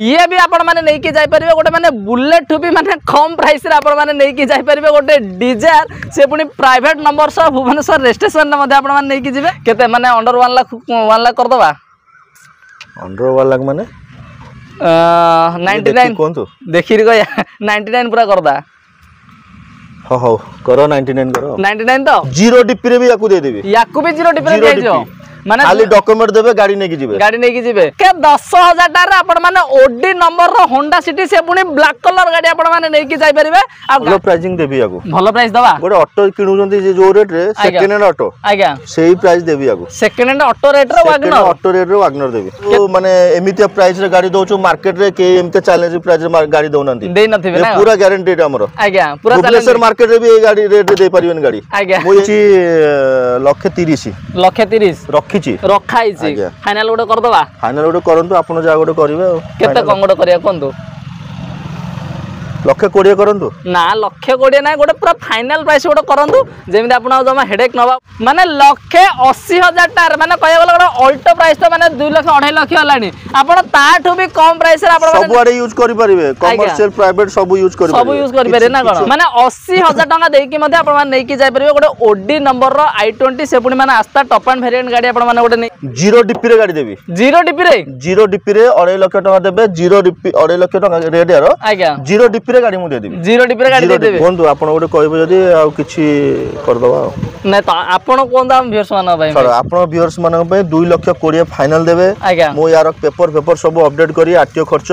ये भी आपण माने नहीं कि जाई परिबे गोटे माने बुलेट भी माने कम प्राइस रे आपण माने नहीं कि जाई परिबे गोटे डिजायर से पुनी प्राइवेट नंबर सह भुवनेश्वर रजिस्ट्रेशन रे मध्ये आपण माने नहीं कि जिवे केते माने अंडर 1 लाख कर दबा अंडर 1 लाख माने 99 कोंतु देखि रे 99 पूरा कर दा हो करो 99 करो 99 तो जीरो डिपी रे भी याकू दे देबी याकू भी जीरो डिपी रे दे जो माने खाली डॉक्यूमेंट देबे गाड़ी नै कि जिवे गाड़ी नै कि जिवे के 10000 टार आपण माने ओडी नंबर रो होंडा सिटी से पुनी ब्लैक कलर गाड़ी आपण माने नै कि जाई परिबे आ भलो प्राइसिंग देबी याकू भलो प्राइस दबा गोटे ऑटो किनुजंती जे जो रेट रे सेकंड हैंड ऑटो आज्ञा सेही प्राइस देबी याकू सेकंड हैंड ऑटो रेट रो वागनर देबी तो माने एमितिया प्राइस रे गाड़ी दोचो मार्केट रे के एमितिया चैलेंज प्राइस रे गाड़ी दोनंती दे नथिबे ना पूरा गारंटीड हमरो आज्ञा पूरा चैलेंज मार्केट रे भी ए गाड़ी रेट दे परिबन गाड़ी आज्ञा मोची 130 रखी छी रखाई फाइनल गोटे कर दबा फाइनल गोटे करंतु आपण जा गोटे करिवे केते कोन गोटे करिया कोंतु 120 करंतु ना 120 ना गोटे पूरा फाइनल प्राइस गोटे करंतु जेमिति आपण जमा हेडेक नबा माने 180,000 टार माने कहया गला गोटे ऑल्टो प्राइस तो माने 2 लाख 2.5 लाख हलानी आपण ताठू भी कम प्राइस रे आपण सब आडे यूज करि परिबे कमर्शियल प्राइवेट सब यूज करि परिबे ना कोन माने 80,000 टका देई कि मध्ये आपण माने नै कि जाय परिबे गोटे ओडी नंबर रो i20 से पुनी माने आस्था टॉप एंड वेरिएंट गाड़ी आपण माने गोटे नै जीरो डिपी रे गाड़ी देबी जीरो डिपी रे 2.5 लाख टका देबे जीरो डिपी 2.5 लाख टका रेट यारो आज्ञा जीरो डिपी रे गाड़ी मु दे देबी जीरो डिपी रे गाड़ी दे देबे कोन आपण गोटे कहबे जदी आ किछि कर दबा नै त आपण कोन दाम व्यूअर्स माने भाई सर आपण व्यूअर्स माने पे 2,20,000 फाइनल देबे मो यार पेपर सब अपडेट करी आरटीओ खर्च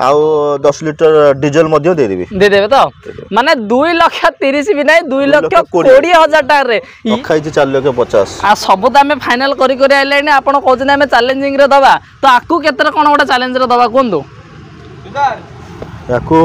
आउ 10 लीटर डीजल मध्य दे देबे तो माने 2,30,000 भी नै 2,20,000 टार रे खाइ 4,50,000 आ सब त हमें फाइनल करी आइले आपण कहजने हमें चैलेंजिंग रे दबा तो आकू केतर कोन गोटा चैलेंज रे दबा कोन दो याको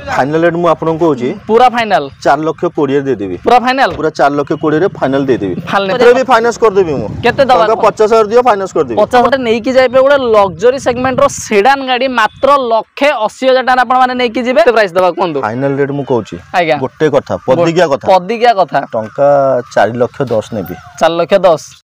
फाइनल रेट मु आपन को होची पूरा फाइनल 4,20,000 दे देबी पूरा 4,20,000 रे फाइनल दे देबी फाइनल भी फाइनेंस कर देबी मु केते दबा 50,000 दियो फाइनेंस कर देबी 50,000 नै कि जाय पे गोटे लग्जरी सेगमेंट रो सेडान गाड़ी मात्र 180,000 टार आपण माने नै कि जिवे प्राइस दबा कोन दो फाइनल रेट मु कहूची गोटे कथा पदिगिया कथा टंका 4,10,000 नेबी 4,10,000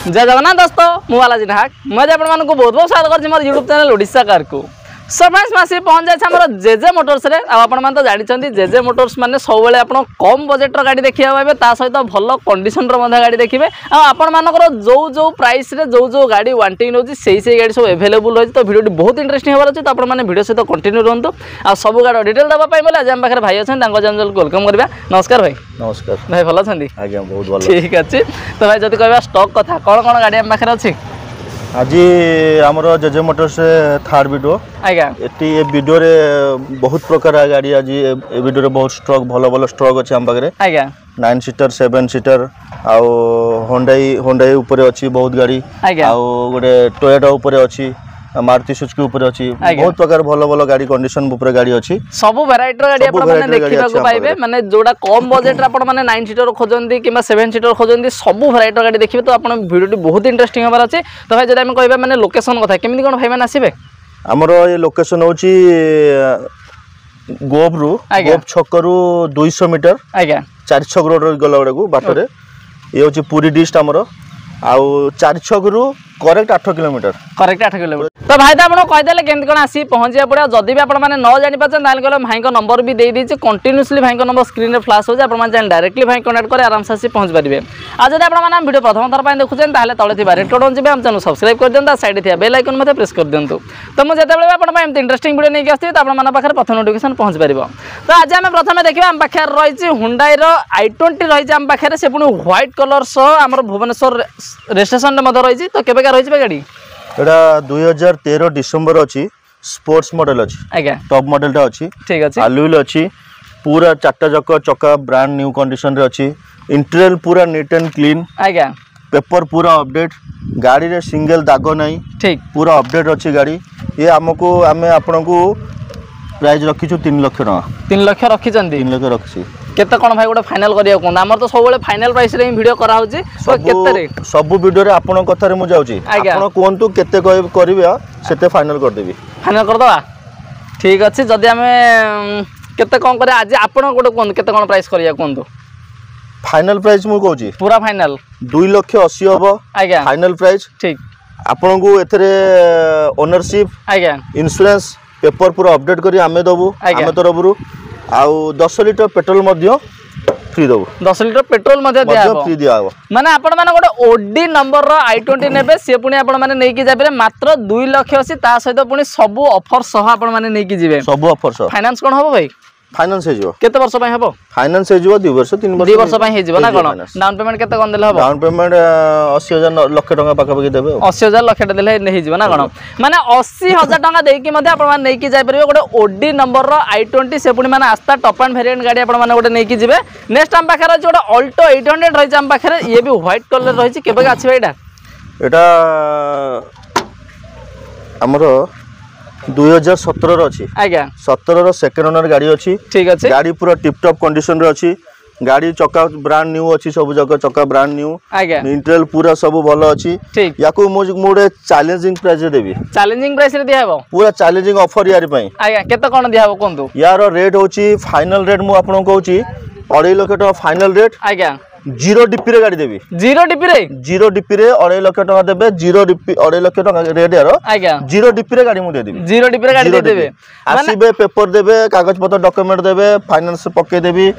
जय जगन्नाथ दोस्तों मु बालाजी नाहक मैं आप बहुत बहुत स्वागत कर मोर यूट्यूब चैनल ओडिशा कार को सो फ्रेंड्स मासी पहुंच जाए आम जेजे मोटर्स रे आप जानते जेजे मोटर्स माने सब बेले आप कम बजेट गाड़ी देखिए पाए ता सहित भल कंडीशन गाड़ी देखिए आपर जो जो प्राइस रे जो जो गाड़ी वांटिंग रोचे से गाड़ी सब एवेलेबल रही तो वीडियो बहुत इंटरेस्टिंग होबार अच्छे तो आपने वीडियो सहित कंटिन्यू रुहतु आ सब गाड़ी डिटेल देवाई बोले आज आम पाखे भाई अच्छे वेलकम करवा नमस्कार भाई नमस्कार भाई भल अच्छा आज्ञा बहुत भल ठीक अच्छे तो भाई जब कह स्टॉक कथा कौन कौन गाड़ी आम पाखे अच्छी आज आमर जेजे मोटर्स थर्ड वीडियो आज्ञा ये वीडियो रे बहुत प्रकार गाड़ी आज वीडियो रे बहुत स्टॉक भल भल स्टॉक अच्छे आम पाखे आज्ञा 9 सीटर 7 सीटर आउ होंडाई ऊपर अच्छी बहुत गाड़ी आउ गोटे टोयोटा ऊपर अच्छी मारुति सुजुकी ऊपर अच्छी बहुत प्रकार भल भल गाड़ी कंडीशन ऊपर गाड़ी अच्छी सब वैरायटी गाड़ी आपण माने देखिबा को पाइबे माने जोडा कम बजेट रे आपण माने 9 सीटर खोजंदी किबा 7 सीटर खोजंदी सब वैरायटी गाड़ी देखिबे तो आपण वीडियो बहुत इंटरेस्टिंग होबार अछि तो भाई जदा हम कहबा माने लोकेशन कथा केमिति कोन भाई माने आसीबे हमरो ये लोकेशन होची गोप छकरू 200 मीटर आज्ञा 4 छक रोड गला को बाटरे ये होची पूरी डिस्ट हमरो आउ 4 छकरू करेक्ट 8 किलोमीटर तो भाई तो आपको कहीदेले केमती कौन आसी पहुँचा पड़े जदि भी आप न जानी पार्थे कहले भाई नंबर भी दे दीजिए कंटिन्यूसली भाई नंबर स्क्रीन में फ्लाश हो जाए डायरेक्टली भाई कनेक्ट कर आराम से आसी पहुँच पारे आज जब आप वीडियो प्रथम थर देखुचे तले थी रेड कट जी आम चैनल सब्सक्राइब कर दिखाँ साइड थी बेल आइकन मत प्रेस कर दिंतु तो मुझे आपको इंटरेस्टिंग वीडियो नहीं आसती तो पाखे प्रथम नोटिफिकेशन पहुँच पार तो आज आम प्रथम देखा आम पाखे रही हुंडाई i20 रही आम पाखे से पुणी व्हाइट कलर सह आम भुवनेश्वर रजिस्ट्रेशन रही तो केबेका रही गाड़ी एटा 2013 डिसेंबर अच्छी स्पोर्ट्स मॉडल अच्छी आज्ञा टॉप मॉडल टा अच्छी ठीक अछि अलुइल अच्छी पूरा चारटा जक चका ब्रांड न्यू कंडीशन रे अछि इंटीरियर पूरा नीट एंड क्लीन आज्ञा पेपर पूरा अपडेट गाड़ी रे सिंगल दाग नहीं ठीक पूरा अपडेट अच्छी गाड़ी ये आमको आम आपण को प्राइस रखीचु 3 लाख टका 3 लाख रखिचंदी 3 लाख रखी केते कोन भाई गोटे फाइनल करिया कोन हमर तो सब बेले फाइनल प्राइस रे वीडियो करा होची तो केते रेट सब वीडियो रे आपण कथा रे मु जाउची आपण कोनतु केते करिवे सेते फाइनल कर देबी फाइनल कर दवा ठीक अछि जदी हमें केते कोन करे आज आपण गोटे कोन केते कोन प्राइस करिया कोन फाइनल प्राइस मु कहूची पूरा फाइनल 2,80,000 हबो आज्ञा फाइनल प्राइस ठीक आपण को एथरे ओनरशिप आज्ञा इंश्योरेंस पेपर पूरा अपडेट करी आमे दबु आमे तरफरु आउ 10 लिटर पेट्रोल मध्य फ्री दबु 10 लिटर पेट्रोल मध्य दिया हो फ्री दिया हो माने आपण माने गोटे ओडी नंबर रो i20 नेबे से पुनी आपण माने नै कि जाबे मात्र 2 लाख अछि ता सहित पुनी सब ऑफर सह आपण माने नै कि जिवे सब ऑफर सह फाइनेंस कोन होबो भाई फाइनेंस हे जिवो केते वर्ष पय हबो फाइनेंस हे जिवो 2 वर्ष 3 वर्ष 2 वर्ष पय हे जिवो ना कोन डाउन पेमेंट केते कोन देले हबो डाउन पेमेंट 80,000 लाख टका पाका पाकी देबे 80,000 लाख टका देले नै जिवो ना कोन माने 80,000 टका देई कि मध्ये आपण माने नै कि जाय परिबे गोटे ओडी नंबर रो i20 से पुनी माने आस्था टॉप एंड वेरिएंट गाड़ी आपण माने गोटे नै कि जिवे नेक्स्ट हम पाखरे गोटे ऑल्टो 800 रहि हम पाखरे ये भी व्हाइट कलर रहि छि केबे आछि एटा एटा हमरो 2017 रो अछि आज्ञा 17 रो सेकंड ओनर गाड़ी अछि ठीक अछि गाड़ी पूरा टिप टॉप कंडीशन रे अछि गाड़ी चक्का ब्रांड न्यू अछि सब जगह चक्का ब्रांड न्यू आज्ञा इंटीरियर पूरा सब भलो अछि ठीक याकू मोडे चैलेंजिंग प्राइस रे देबी चैलेंजिंग प्राइस रे दियाबो पूरा चैलेंजिंग ऑफर यार पई आज्ञा केते कोन दियाबो कोंतु यार रेट होछि फाइनल रेट मु आपन कहूछि 2.5 लाख टका फाइनल रेट आज्ञा जीरो डिपी रे गाड़ी देबी जीरो डिपी रे 2.5 लाख टका देबे जीरो डिपी 2.5 लाख टका रेट यार आज्ञा जीरो डिपी रे गाड़ी मु दे देबी जीरो डिपी रे गाड़ी दे देबे आसीबे पेपर देबे कागज पत्र डॉक्यूमेंट देबे फाइनेंस पक्के देबी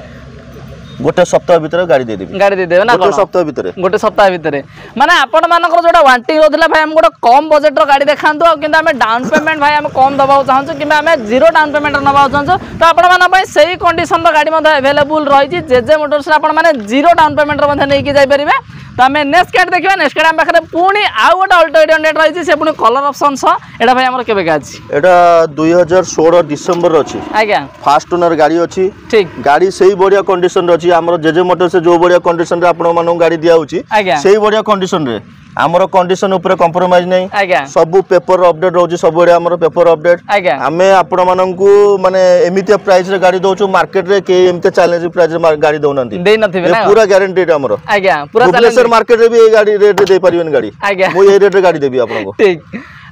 गोटे सप्ताह भीतर गाड़ी दे देबे ना गोटे सप्ताह भीतर माने आपण मानकर जोटा वांटिंग होतला भाई हम गोटे कम बजट रो गाड़ी देखांतो किंतु हमें डाउन पेमेंट भाई हम कम दबाव चाहछो कि हमें जीरो डाउन पेमेंट नबाव चाहछो तो आपण माने भाई सही कंडीशन रो गाड़ी मध्ये अवेलेबल रही छी जेजे मोटर्स रे आपण माने जीरो डाउन पेमेंट रो मध्ये नै कि जाय परिबे तो हमें नेक्स्ट गाड़ी देखिबा नेक्स्ट गाड़ी हम पाखरे पुनी आउ गोटे ऑल्टो 800 रही छी से पुनी कलर ऑप्शन छ एटा भाई हमर केबे गाछि एटा 2016 डिसेंबर रो अछि आज्ञा फास्ट ओनर गाड़ी अछि ठीक गाड़ी सही बढ़िया कंडीशन रो अछि हमर जेजे मोटर से जो बढ़िया कंडीशन रे आपण मानन गाड़ी दिया होछि सही बढ़िया कंडीशन रे हमर कंडीशन ऊपर कंप्रोमाइज नै सब पेपर अपडेट रहउछि सब बढ़िया हमर पेपर अपडेट हमें आपण मानन को माने एमितिया प्राइस रे गाड़ी दोछु मार्केट रे के एमितिया चैलेंज प्राइस रे गाड़ी दोनंती दे नथिबे ना पूरा गारंटीड हमर आज्ञा पूरा भुवनेश्वर मार्केट रे भी ए गाड़ी रेट दे परिबेन गाड़ी मु ए रेट रे गाड़ी देबी आपण को ठीक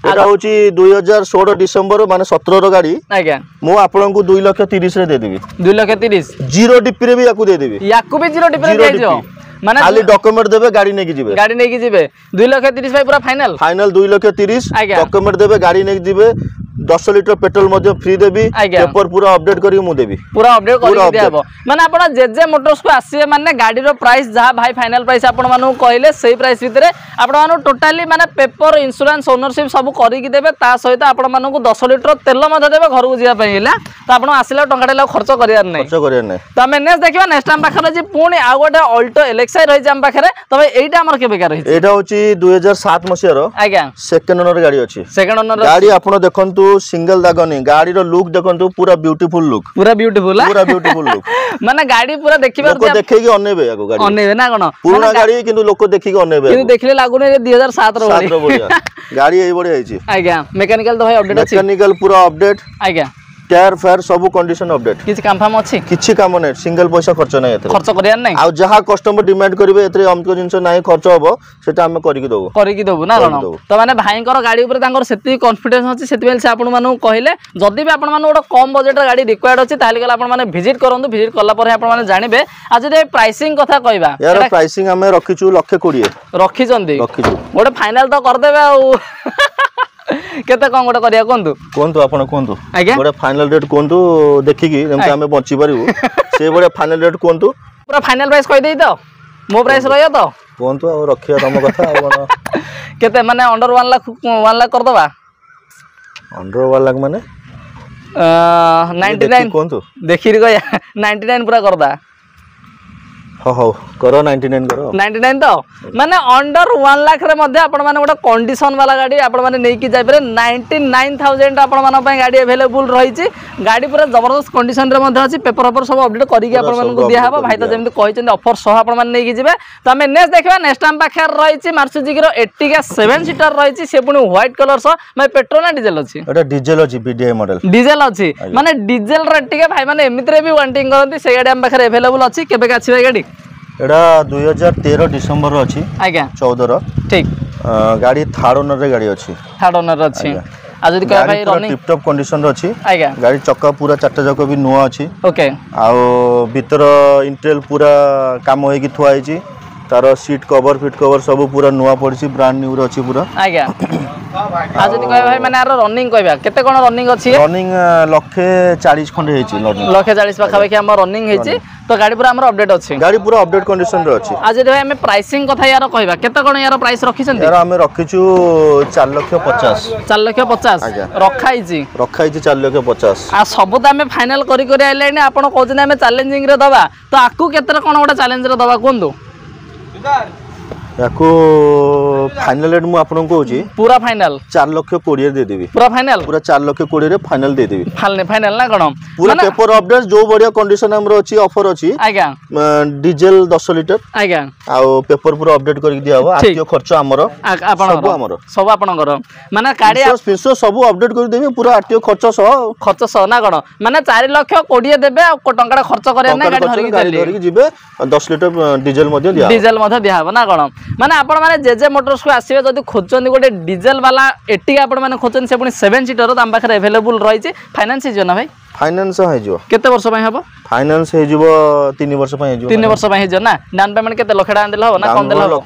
एटा होछि 2016 डिसेंबर माने 17 रो गाड़ी आज्ञा मु आपण को 2,30,000 रे दे देबी 2,30,000 जीरो डिपी रे भी याकू दे देबी याकू भी जीरो डिपी रे दे माने खाली डॉक्यूमेंट देबे गाड़ी नै कि जिवे 2,30,000 भाई पूरा फाइनल 2,30,000 डॉक्यूमेंट देबे गाड़ी नै कि जिवे 10 लिटर पेट्रोल मध्ये फ्री देबी पेपर पूरा अपडेट करी मु देबी पूरा अपडेट करी दियाबो माने आपण जेजे मोटर्स को आसीए माने गाड़ी रो प्राइस जहा भाई फाइनल प्राइस आपण मानु कहले सही प्राइस भितरे आपण मानु टोटली माने पेपर इंश्योरेंस ओनरशिप सब करी कि देबे ता सहित आपण मानु को 10 लिटर तेल मध्ये देबे घर को जिया पई हिला तो आपण आसीला टंगाडे खर्च करियार नै तो हमें नेक्स्ट देखिबा नेक्स्ट टाइम पाखरे जी पुनी आ गोटे ऑल्टो एलेक्साई रही जाम पाखरे तबे एटा हमर के बेकार रही एटा होची 2007 मसिया रो आज्ञा सेकंड ओनर गाड़ी अछि सेकंड ओनर गाड़ी आपण देखंतु सिंगल दाग नै गाड़ी रो लुक देखंतु पूरा ब्यूटीफुल लुक पूरा ब्यूटीफुल लुक माने गाड़ी पूरा देखिबा लोक देखै कि अनेबे याको गाड़ी अनेबे ना कोन पूरा गाड़ी किंतु लोक देखि कि अनेबे किंतु देखले लागुने 2007 रो बढ़िया गाड़ी एई बढ़िया आइछि आज्ञा मैकेनिकल तो भाई अपडेट अछि मैकेनिकल पूरा अपडेट आज्ञा टायर फायर सब कंडीशन अपडेट किछि काम फाम अछि किछि काम नै सिंगल पैसा खर्च नै एते खर्च करिया नै आ जहा कस्टमर डिमांड करबे एते हमको जिंस नै खर्च होबो सेटा हम करि कि देबो ना कोन तो माने भाईंकर गाड़ी ऊपर तांकर सेति कॉन्फिडेंस अछि सेति बेल से आपण मानु कहले जदी भी आपण मानु ओटा कम बजट रे गाड़ी रिक्वायर्ड अछि ताले गला आपण माने विजिट करंतु विजिट करला पर आपण माने जानिबे आ जदी प्राइसिंग कथा कहबा यार प्राइसिंग हमें रखिछु 1,20,000 रखिचंदी गोटे फाइनल तो कर देबे आ केते कोन गोटे करिया कोंतु आपण कोंतु गोटे फाइनल रेट कोंतु देखि कि जेमते हमें बंची परिबो से बडे फाइनल रेट कोंतु पूरा फाइनल प्राइस कहि देई तो मो प्राइस रहयो तो कोंतु आ रखिया तम कथा आ कोन केते माने अंडर 1 लाख कर दबा अंडर 1 लाख माने 99 कोंतु देखि रे गया 99 पूरा कर दा हो हो करो 99 करो 99 तो माने अंडर 1 लाख रे मध्ये आपण माने गोटा कंडीशन वाला गाड़ी आपण माने नै कि जाय पारे 99000 आपण माने पय गाड़ी अवेलेबल रही छि गाड़ी पूरा जबरदस्त कंडीशन रे मध्ये अछि पेपर ऑफर सब अपडेट करी कि आपण माने को दिया हबो भाई तो जेमति कहि छन ऑफर सह आपण माने नै कि जिवे तो हमें नेक्स्ट देखबा नेक्स्ट टाइम पाखे रही छि मार्सुजुकी रो 80 का 7 सीटर रही छि से पुनी व्हाइट कलर सह मै पेट्रोल ना डीजल अछि एटा डीजल अछि बीडीआई मॉडल डीजल अछि माने डीजल रे टिके भाई माने एमिति रे भी वांटिंग करंती से गाड़ी हम पाखे अवेलेबल अछि केबे का अछि भाई गाड़ी एटा 2013 डिसेंबर रो अछि आज्ञा 14 रो ठीक गाड़ी थर्ड ओनर रे गाड़ी अछि थर्ड ओनर अछि आ जदी कह भाई रनिंग टिप टॉप कंडीशन रो अछि आज्ञा गाड़ी चक्का पूरा चारटा जको भी नुआ अछि ओके आउ भीतर इंटेल पूरा काम होई कि थुआ आइछि तार सीट कवर फिट कवर सब पूरा नुआ पड़छि ब्रांड न्यू रो अछि पूरा आज्ञा आ जदी कह भाई माने आरो रनिंग कहबा केते कोन रनिंग अछि रनिंग 140 खंडे हेछि रनिंग 140 पाखा पाखी हमर रनिंग हेछि तो गाड़ी पूरा हमर अपडेट अछि गाड़ी पूरा अपडेट कंडीशन रो अछि आ जदी भाई हमें प्राइसिंग कथा यार कहबा केते कोन यार प्राइस रखि छथि यार हमें रखिछु 4,50,000 4,50,000 रखाई छी 4,50,000 आ सब तो हमें फाइनल करी करी आइले ने आपण कहछन हमें चैलेंजिंग रे दबा तो आकु केते कोन गोटा चैलेंज रे दबा कोन दो याको फाइनल रेट मु आपन को होची पूरा फाइनल 4,20,000 दे देबी पूरा 4,20,000 रे फाइनल दे देबी फाइनल ना कोन पूरा पेपर अपडेट जो बढ़िया कंडीशन हमरो अछि ऑफर अछि आज्ञा डीजल 10 लीटर आज्ञा आ पेपर पूरा अपडेट करि दिया हो आतियो खर्च हमरो आपन सब आपन कर माने गाड़ी पिसो सब अपडेट करि देबी पूरा आतियो खर्च सह ना कोन माने 4,20,000 देबे आ टंका खर्च करे ना गाड़ी धरि जिबे 10 लीटर डीजल मध्ये दिया हो ना कोन माने आपण माने जेजे मोटर्स को आसीबे जदी खोजचंदी गोटे डीजल वाला एटिका आपण माने खोजचंदी से पुनी 7 सीटर दाम पाखरे अवेलेबल रही छि फाइनेंस हिजो ना भाई फाइनेंस है जो केते वर्ष पय हबो फाइनेंस है जो 3 वर्ष पय जो 3 वर्ष पय हिजो ना डाउन पेमेंट केते लाख टाका देले हो ना कम देले हो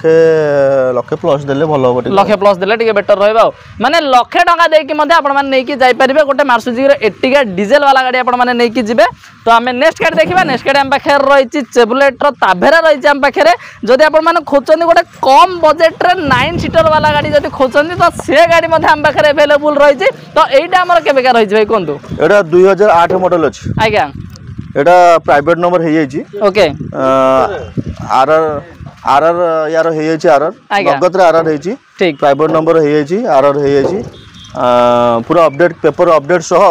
लाख प्लस देले भलो हो लाख प्लस देले टिके बेटर रहबा माने लाख टाका देकी मध्ये आपण माने नेकी जाई परिबे गोटे मार्सुजुकी रो एटिका डीजल वाला गाड़ी आपण माने नेकी जिबे तो हमें नेक्स्ट गाड़ी देखिबा नेक्स्ट गाड़ी हम पाखे रही छि चेवलेट रो ताभेरा रही छि हम पाखे जदी आपण माने खोजचंदी गोटे कम बजट रे 9 सीटर वाला गाड़ी जदी खोजचंदी तो से गाड़ी मध्ये हम पाखे अवेलेबल रही छि तो एटा हमर केबे का रही छि भाई कोन दो एटा 2008 मॉडल अछि आज्ञा एटा प्राइवेट नंबर हे जाई छि ओके आरआर यार हे जाई छि आरआर नगद रे आरआर हे छि ठीक प्राइवेट नंबर हे जाई छि आरआर हे जाई छि पूरा अपडेट पेपर अपडेट सह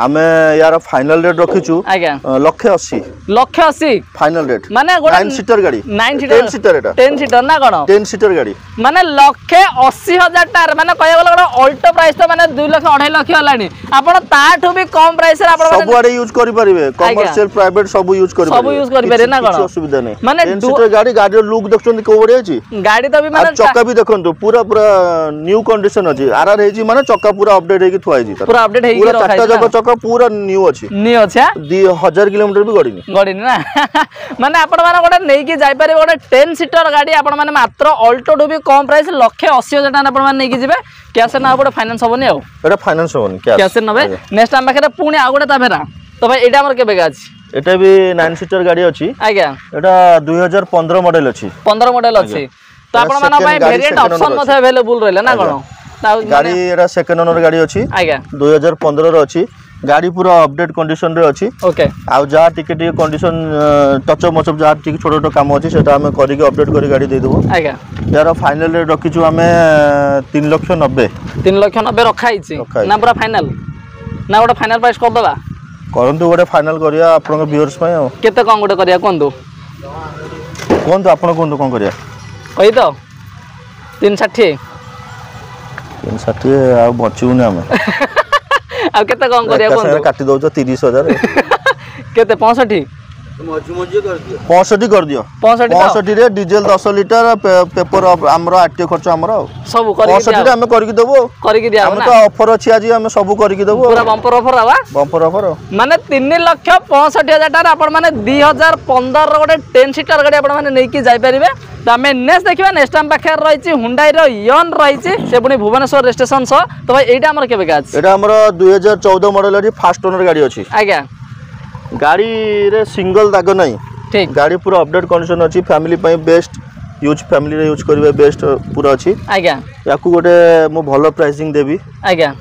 आमे यार फाइनल रेट रखिछु आज्ञा 1,80,000 फाइनल रेट माने 9 सीटर गाड़ी 9 सीटर 10 सीटर एटा 10 सीटर ना कोन 10 सीटर गाड़ी माने 1,80,000 टार माने कहया गला अल्टो प्राइस तो माने 2 लाख 2.5 लाख हलानी आपण ताठू भी कम प्राइस रे आपण सब आडे यूज करि परिबे कमर्शियल प्राइवेट सब यूज करि परिबे ना कोन असुविधा नै माने 10 सीटर गाड़ी गाड़ी लुक देखछन को बडे अछि गाड़ी तो भी माने चक्का भी देखंतु पूरा पूरा न्यू कंडीशन अछि आरआर हे जी माने चक्का पूरा अपडेट हे कि थुआई जी पूरा अपडेट हे कि पूरा चारटा जको चक्का पूरा न्यू अछि 2000 किलोमीटर भी गड़ी ना माने आपण माने गोटे नै कि जाई पारे गोटे 10 सीटर गाड़ी आपण माने मात्र अल्टो डू भी कम प्राइस 1,80,000 टाका आपण माने नै कि जिवे कैश ना गोटे फाइनेंस होबनी आ एटा फाइनेंस होबनी कैश नबे नेक्स्ट टाइम पाखरे पुनी आ गोटे ताभेरा तो भाई एटा हमर केबे गाछ एटा भी 9 सीटर गाड़ी अछि आज्ञा एटा 2015 मॉडल अछि 15 मॉडल अछि तो आपण माने भाई वेरिएंट ऑप्शन मध्ये अवेलेबल रहले ना कोन गाड़ी एटा सेकंड ओनर गाड़ी अछि आज्ञा 2015 रो अछि गाड़ी पूरा अपडेट कंडीशन रे अछि ओके आ जा टिके टिके कंडीशन टच मचप जा टिके छोटो छोटो काम अछि सेटा हमें करि के अपडेट करि गाड़ी दे देबो आज्ञा यार फाइनल रेट रखिछु हमें 3,90,000 रखाई छी ना पूरा फाइनल ना गोटे फाइनल प्राइस कर दबा करंतु गोटे फाइनल करिया आपन व्यूअर्स पय केते कोन गोटे करिया कोन दो आपन कोन कोन करिया कहि तो 360 आ बचुने हम आ केते कोन करिया कोन काटी दउ 30,000 केते 65 65 कर दियो 65 रे डीजल 10 लीटर पेपर हमरो आरटीओ खर्च हमरो सब करि 65 रे हम करि के देबो हम तो ऑफर अछि आज हम सब करि के देबो पूरा बम्पर ऑफर आवा बम्पर ऑफर माने 3,65,000 टाका आपण माने 2015 रो गोटे 10 सीटर गाड़ी आपण माने नै कि जाई परिबे त हमें नेक्स्ट देखिबा नेक्स्ट टाइम पाखे रही छि हुंडई रो यन रही छि से पुनी भुवनेश्वर स्टेशन सो तो भाई एटा हमर केबे गाछ एटा हमर 2014 मॉडल अछि फर्स्ट ओनर गाड़ी अछि आज्ञा गाड़ी रे सिंगल दाग नहीं ठीक गाड़ी पूरा अपडेट कंडीशन अछि फैमिली पय बेस्ट यूज फैमिली रे यूज करबे बेस्ट पूरा अछि आज्ञा याकू गोटे मो भलो प्राइसिंग देबी आज्ञा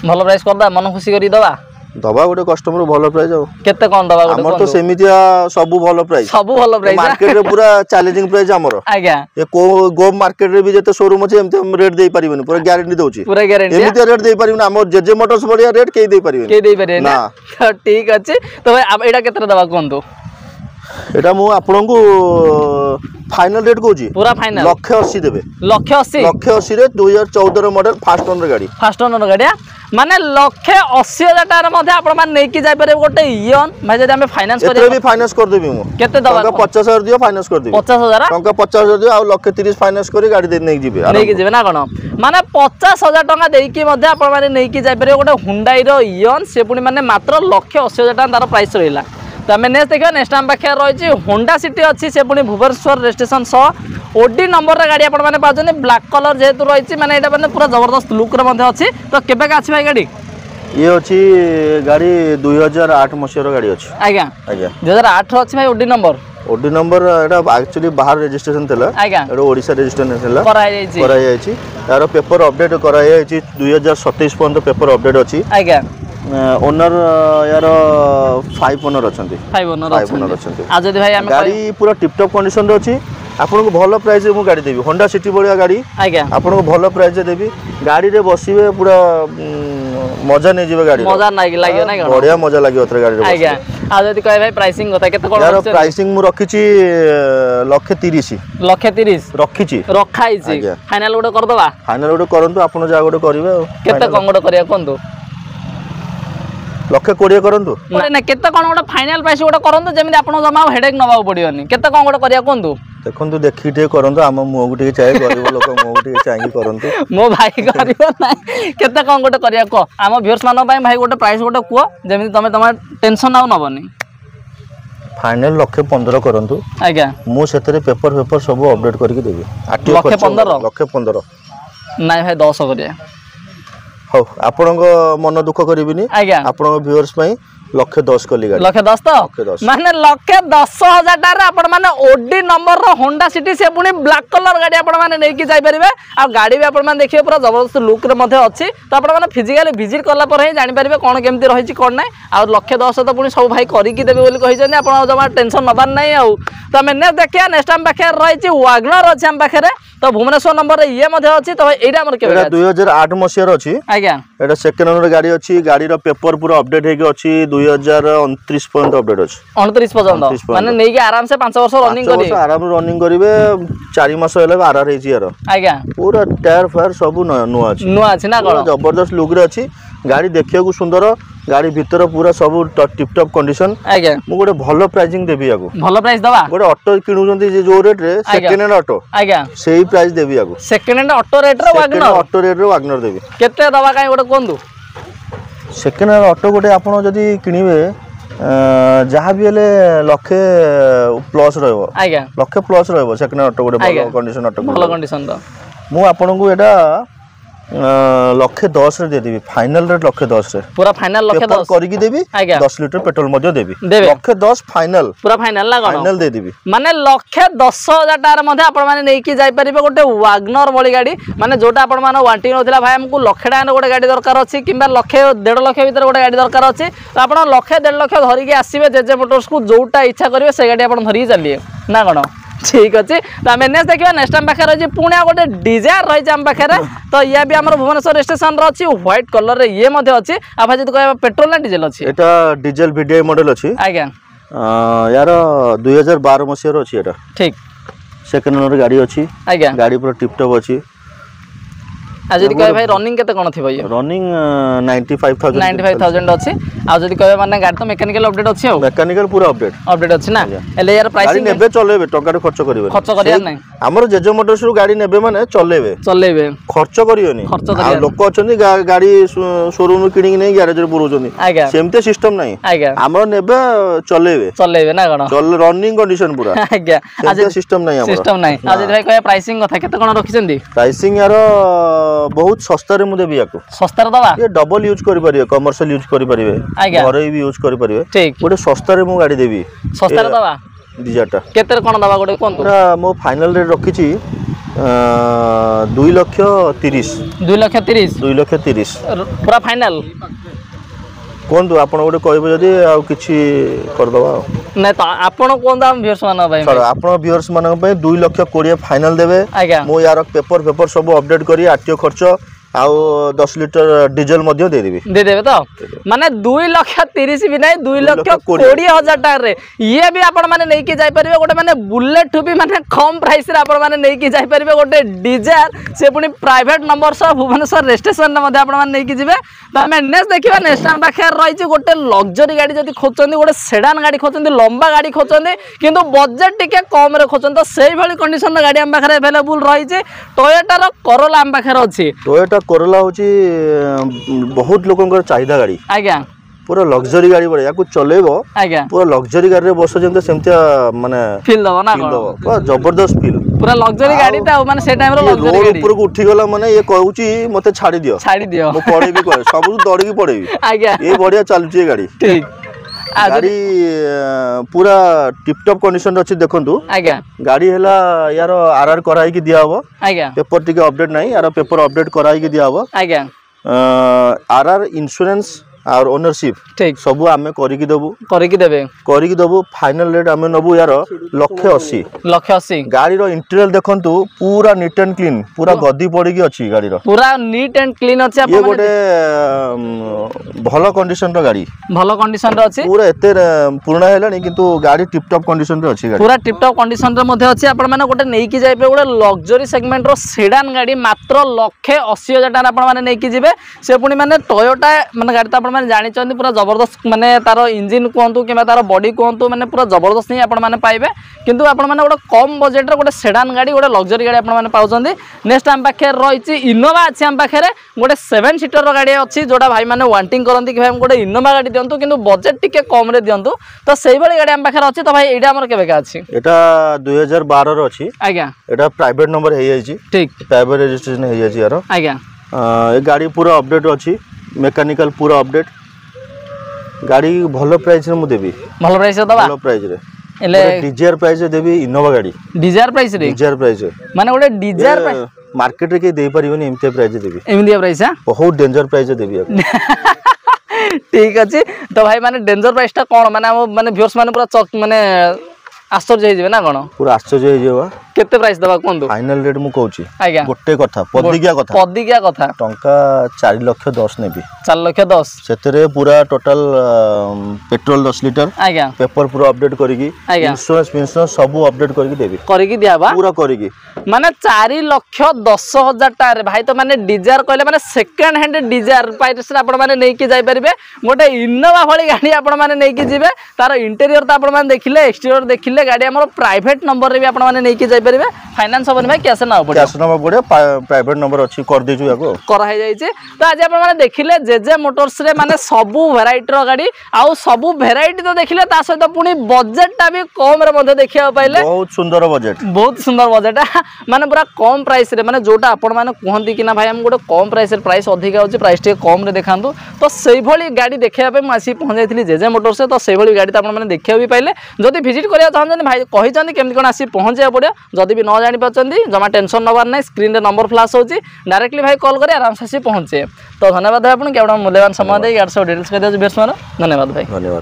भलो प्राइस करदा मन खुशी करी दवा दबा गोटे कस्टमर भलो प्राइस हो केते कोन दबा गोटे हमर तो सेमितिया सब भलो प्राइस मार्केट रे पूरा चैलेंजिंग प्राइस हमर आज्ञा ये को गो मार्केट रे भी जते शोरूम अछि एमते हम रेट देई परिबनी पूरा गारंटी दउची पूरा गारंटी एमितिया रेट देई परिबनी हमर जेजे मोटर्स बढ़िया रेट के देई परिबनी के देई परिबनी ना तो ठीक अछि तो भाई अब एडा केते दबा कोन दो एटा मु आपन को फाइनल रेट कहूँ पूरा फाइनल 180 देबे 180 रे 2014 मॉडल फास्ट ओनर गाड़ी माने 180,000 टार मध्ये आपण मान नै कि जाय पारे गोटे इयन भाई जदि हम फाइनेंस करे एतरे भी फाइनेंस कर देबी मु केते दबा 50,000 दियो फाइनेंस कर देबी 50,000 टंका 50,000 दियो आ 130 फाइनेंस करी गाड़ी दे नै जिबे ना कोन माने 50,000 टंका देई कि मध्ये आपण मान नै कि जाय पारे गोटे हुंडई रो इयन से पुनी माने मात्र 180,000 टार तार प्राइस रहिला तो आम नेक्स्ट देखिए नेक्स्ट आम पाखे रही होंडा सिटी अच्छी से पुणी भुवनेश्वर रजिस्ट्रेशन सह ओडी नंबर गाड़ी आपने ब्लैक कलर जेहेतु रही मैंने यहाँ मैंने पूरा जबरदस्त लुक अच्छी तो केबे आछि भाई गाड़ी ये अच्छी गाड़ी 2008 मसीह गाड़ी अच्छी आज्ञा 2008 अच्छी भाई ओडी नंबर एटा एक्चुअली बाहर रजिस्ट्रेशन थला आज्ञा एटा ओडिसा रजिस्ट्रेशन थला कराई जायछि यार पेपर अपडेट कराई जायछि 2027 पर्यंत पेपर अपडेट अछि आज्ञा ओनर यार 5 ओनर अछंती 5 ओनर अछंती आज जदी भाई हम गाड़ी पूरा टिप टॉप कंडीशन रे अछि आपन को भलो प्राइस रे मु गाड़ी देबी होंडा सिटी बढिया गाड़ी आज्ञा आपन को भलो प्राइस रे देबी गाड़ी रे बसिबे पूरा मजा नै जिवे गाड़ी मजा नै लागियो नै बढ़िया मजा लागियो ओतरे गाड़ी रे आज्ञा आज जदी कहे भाई प्राइसिंग कथा केते कोन यार प्राइसिंग मु रखिची 130 रखिची रखाई छी फाइनल गोटे कर दबा फाइनल गोटे करंतु आपन जा गोटे करिवे केते कोन गोटे करिया कोन 120 करंतु ना केते कोन गोटे फाइनल प्राइस गोटे करंतु जेमिति आपन जमा हेडेक नबाउ पडियोनी केते कोन गोटे करिया कोन देखंतु देखि ठे करंतु हम मुह गुटे चाहे गरीब लोक मुह गुटे चाहि करंतु मो भाई गरीब ना केते कोन गोटे करिया को हम व्यूअर्स मान भाई भाई गोटे प्राइस गोटे को जेमिति तमे तमा टेंशन नाउ नबनी फाइनल 115 करंतु आज्ञा मु सेतरे पेपर सब अपडेट करके देबी 115 नाइ भाई 10 करिया हो आपनक मन दुख करिबिनी आज्ञा आपनक व्यूअर्स पई 110 कली गाड़ी 110 तो माने 110,000 टार आपण माने ओडी नंबर रो होंडा सिटी से पुनी ब्लैक कलर गाड़ी आपण माने नै कि जाय परिबे आ गाड़ी भी आपण माने देखिए पूरा जबरदस्त लुक रे मध्ये अछि तो आपण माने फिजिकली विजिट करला पर ही जानि परिबे कोन केमती रही छि कोन नै आ 110 तो पुनी सब भाई करि कि देबे बोली कहि जने आपण जमा टेंशन नबार नै आ तो हम ने देखिया नेक्स्ट टाइम पाखे रही छि वागनर अछि हम पाखे रे तो भुवनेश्वर नंबर ये मध्ये अछि तो एटा हमर केबे 2008 मसियर अछि आज्ञा एटा सेकंड ओनर गाड़ी अछि गाड़ी रो पेपर पूरा अपडेट हे के अछि 2029 पर्यंत अपडेट अछि 29 पर्यंत माने नै के आराम से 5 वर्ष रनिंग करी आराम रनिंग करिवे 4 मास हेले आरआर हेछि यार आज्ञा पूरा टायर फायर सब नुआ अछि ना कोन जबरदस्त लुक रे अछि गाड़ी देखिया को सुंदर गाड़ी भीतर पूरा सब टिप टॉप कंडीशन आज्ञा मु गोटे भलो प्राइसिंग देबी याको भलो प्राइस दबा गोटे ऑटो किनुजंती जे जो रेट रे सेकंड हैंड ऑटो आज्ञा सेही प्राइस देबी याको सेकंड हैंड ऑटो रेट रे वागनर देबी केते दबा काई गोटे कोंदु सेकंड हैंड ऑटो गोटे आपण जदी किनिवे जहाँ भी हेले लक्षे प्लस रहबो आज्ञा लक्षे प्लस रहबो सेकंड हैंड ऑटो गोटे भलो कंडीशन ऑटो भलो कंडीशन तो मु आपण को एटा 110 रे दे देबी फाइनल रेट 110 रे पूरा फाइनल 110 करिकि देबी 10 लीटर पेट्रोल मध्ये देबी 110 फाइनल पूरा फाइनल ना फाइनल दे देबी माने 110,000 टार मध्ये आपण माने नै कि जाय परिबे गोटे वागनर बळी गाड़ी माने जोटा आपण माने वांटिंग होतिला भाई हमकु 1 लाख टाका गोटे गाड़ी दरकार अछि किबा 1.5 लाख भीतर गोटे गाड़ी दरकार अछि तो आपण 1 लाख 1.5 लाख धरि के आसीबे जेजे मोटर्स को जोटा इच्छा करिवे से गाड़ी आपण धरि चलिए ना कोन ठीक अच्छे तो आम नेक्स्ट देखिए नेक्स्ट टाइम पाखे रही पुणी गोटे डिजायर रही आम पाखे तो ये भी आम भुवनेश्वर स्टेशन अच्छी व्हाइट कलर रे ये अच्छी आप जी कह पेट्रोल ना डीजेल अच्छी एटा डीजेल VDI मॉडल अच्छी आज्ञा यार 2012 मसीह अच्छी एटा ठीक सेकंड ओनर गाड़ी अच्छी आज्ञा गाड़ी पूरा टिप टॉप अच्छी आज जदी कहे भाई रनिंग केते कोन थी भाई रनिंग 95000 अछि आ जदी कहे माने गाड़ी तो मेकानिकल अपडेट अछि हो मेकानिकल पूरा अपडेट अछि ना एले यार प्राइसिंग गाड़ी नेबे चलेबे टका रे खर्च करिवे नै हमर जेजे मोटर्स रो गाड़ी नेबे माने चलेबे खर्च करियोनी आ लोक अछनी गाड़ी शोरूम रो किनिंग नै गैरेज रे पुरोजनी सेमते सिस्टम नै हमर नेबे चलेबे ना कोन चल रनिंग कंडीशन पूरा आज्ञा आज सिस्टम नै आज भाई कहे प्राइसिंग कथा केते कोन रखिसंदी प्राइसिंग यार बहुत सस्ता रे मु देबी याको सस्ता रे दबा ये डबल यूज करि परिबे कमर्शियल यूज करि परिबे घरे भी यूज करि परिबे ठीक गोटे सस्ता रे मु गाड़ी देबी सस्ता रे दबा डिजाटा केते रे कोन दबा गोटे कोन पूरा मो फाइनल रेट रखिची 2,30,000 2,30,000 2,30,000 पूरा फाइनल कोन आपण गोटे कहबे जदी आ किछि कर दबा नै त आपण कोन दाम व्यूअर्स मान भाई सर आपण व्यूअर्स मान पे 2,20,000 फाइनल देबे मो यार पेपर सब अपडेट करी आरटीओ खर्च आउ 10 लिटर डीजल मध्य दे देबे तो माने 2,30,000 भी नहीं 2,20,000 टायर रे ये भी आपण माने नै कि जाय परबे गोटे माने बुलेट भी माने कम प्राइस रे आपण माने नै कि जाय परबे गोटे डिजायर से पुनी प्राइवेट नंबर सह भुवनेश्वर रजिस्ट्रेशन मध्ये आपण माने नै कि जिवे त हमें नेक्स्ट देखिबा नेक्स्ट टाइम पाखे रही छि गोटे लग्जरी गाड़ी जदी खोचंदी गोटे सेडान गाड़ी खोचंदी लंबा गाड़ी खोचंदी किंतु बजेट टिके कम रे खोचंदी तो सेही भली कंडीशन रो गाड़ी हम पाखे अवेलेबल रही छि टोयोटा रो कोरोला हम पाखे अछि टोयोटा कोरोला होची बहुत लोकंकर चाहिदा गाड़ी आज्ञा पूरा लग्जरी गाड़ी बड़े याकू चलेबो आज्ञा पूरा लग्जरी गाड़ी रे बस जेंते सेमतिया माने फील दबो ना पूरा जबरदस्त फील पूरा लग्जरी गाड़ी ता माने से टाइम रो लग्जरी गाड़ी ऊपर को उठी गला माने ये कहूची मते छाड़ी दियो मो पड़े भी कह सब दौड़ की पड़ेबी आज्ञा ये बढ़िया चलची गाड़ी ठीक गाड़ी पूरा टिप टॉप कंडीशन अच्छी देखंतु आज्ञा गाड़ी हैला यार आरआर कराई की दिया हबो आज्ञा पेपर टिके अपडेट नहीं यार पेपर अपडेट कराई की दिया हबो आज्ञा आरआर इंश्योरेंस और ओनरशिप ठीक सब आमे करी की देबू फाइनल रेट आमे नबू यार 1,80,000 गाड़ी रो इंटीरियर देखंतु पूरा नीट एंड क्लीन पूरा गद्दी पड़ी की अछि गाड़ी रो पूरा नीट एंड क्लीन अछि ये गोटे भलो कंडीशन रो गाड़ी भलो कंडीशन रो अछि पूरा एते पुराना हेलानी किंतु गाड़ी टिप टॉप कंडीशन रो अछि गाड़ी पूरा टिप टॉप कंडीशन रो मध्ये अछि आपण माने गोटे नै कि जाइबे गोटे लग्जरी सेगमेंट रो सेडान गाड़ी मात्र 1,80,000 टाका आपण माने नै कि जिवे से पुनी माने टोयोटा माने गाड़ी त माने जानि चंदी पूरा जबरदस्त माने तारो इंजन कोंतु किबा तारो बॉडी कोंतु माने पूरा जबरदस्त नहीं आपण माने पाइबे किंतु आपण माने गोटे कम बजेट रो गोटे सेडान गाड़ी गोटे लग्जरी गाड़ी आपण माने पाउचंदी नेक्स्ट हम पाखे रहिछि इनोवा अछि हम पाखे गोटे 7 सीटर रो गाड़ी अछि जोडा भाई माने वांटिंग करंती कि भाई हम गोटे इनोवा गाड़ी दियंतु किंतु बजेट टिके कम रे दियंतु तो सेही बळी गाड़ी हम पाखे अछि तो भाई एडा हमर केबे का अछि एटा 2012 रो अछि आज्ञा एटा प्राइवेट नंबर हे जाइछि ठीक प्राइवेट रजिस्ट्रेशन हे जाइछि यार आज्ञा ए गाड़ी पूरा अपडेट अछि मैकेनिकल पूरा अपडेट गाड़ी भलो प्राइस रे मु देबी भलो प्राइस रे दबा भलो प्राइस रे एले डिजायर प्राइस रे देबी इनोवा गाड़ी डिजायर प्राइस रे माने गोटे डिजायर प्राइस मार्केट रे के दे परिबनी एमते प्राइस देबी एमदिया प्राइस है बहुत डेंजर प्राइस देबी ठीक अछि तो भाई माने डेंजर प्राइस ता कोन माने व्यूअर्स माने पूरा माने आश्चर्य हे जेबे ना कोन पूरा आश्चर्य हे जेबा केते प्राइस दबा कोन फाइनल रेट मु कहूची आज्ञा गोटे कथा पदिगिया कथा टंका 4,10,000 नेबी 4,10,000 सेतरे पूरा टोटल पेट्रोल 10 लिटर आज्ञा पेपर पूरा अपडेट करिकी इंश्योरेंस सब अपडेट करिकी देबी करिकी दियाबा पूरा करिकी माने 4,10,000 टायर भाई तो माने डिजायर कहले माने सेकंड हैंड डिजायर प्राइस रे आपण माने नै कि जाय परिबे गोटे इनोवा भली गाड़ी आपण माने नै कि जिवे तार इंटीरियर त आपण माने देखिले एक्सटीरियर देखिले गाड़ी हमर प्राइवेट नंबर रे भी आपण माने नै कि जाय परिबे फाइनेंस होबन भाई कैसे ना पड़े कैसे ना पड़े प्राइवेट नंबर अछि कर देजु याको करा हे जाय छै तो आज आपण माने देखिले जेजे मोटर्स रे माने सबु वैरायटी रो गाड़ी आउ सबु वैरायटी तो देखिले ता सहित पुनी बजेट ता भी कम रे मध्ये देखिया पाइले बहुत सुंदर बजेट माने पूरा कम प्राइस रे माने जोटा आपण माने कहंती कि ना भाई हम गोटे कम प्राइस रे प्राइस अधिक होची प्राइस टे कम रे देखांतु तो सेही भली गाड़ी देखिया पे मासी पहुंच जाइथिली जेजे मोटर्स से तो सेही भली गाड़ी त आपण माने देखिया भी पाइले जदी विजिट करिया चाहन भाई कहि चंदी केमति कोन आसी पहुंच जाय पड़ियो जदी भी न जानि पचंदी जमा टेंशन नबार नै स्क्रीन रे नंबर फ्लैश होची डायरेक्टली भाई कॉल करे आराम से आसी पहुंचे तो धन्यवाद भाई आपण के मूल्यवान समय दे यार सब डिटेल्स कर दियो बेस मारो धन्यवाद भाई धन्यवाद।